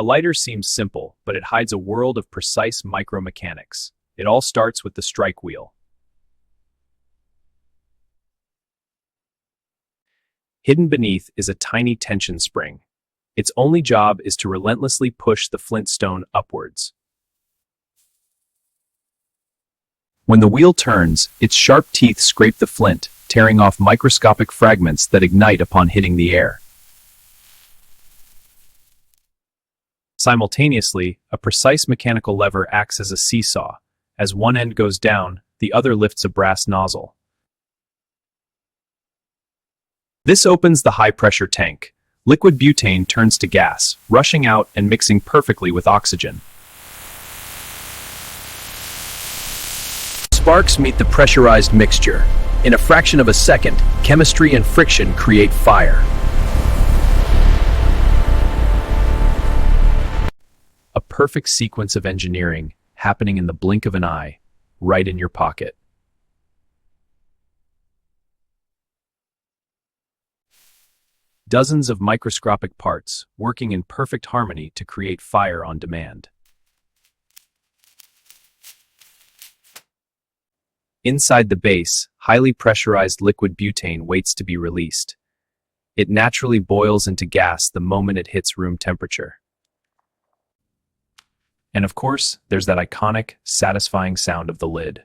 A lighter seems simple, but it hides a world of precise micromechanics. It all starts with the strike wheel. Hidden beneath is a tiny tension spring. Its only job is to relentlessly push the flintstone upwards. When the wheel turns, its sharp teeth scrape the flint, tearing off microscopic fragments that ignite upon hitting the air. Simultaneously, a precise mechanical lever acts as a seesaw. As one end goes down, the other lifts a brass nozzle. This opens the high-pressure tank. Liquid butane turns to gas, rushing out and mixing perfectly with oxygen. Sparks meet the pressurized mixture. In a fraction of a second, chemistry and friction create fire. A perfect sequence of engineering happening in the blink of an eye, right in your pocket. Dozens of microscopic parts working in perfect harmony to create fire on demand. Inside the base, highly pressurized liquid butane waits to be released. It naturally boils into gas the moment it hits room temperature. And of course, there's that iconic, satisfying sound of the lid.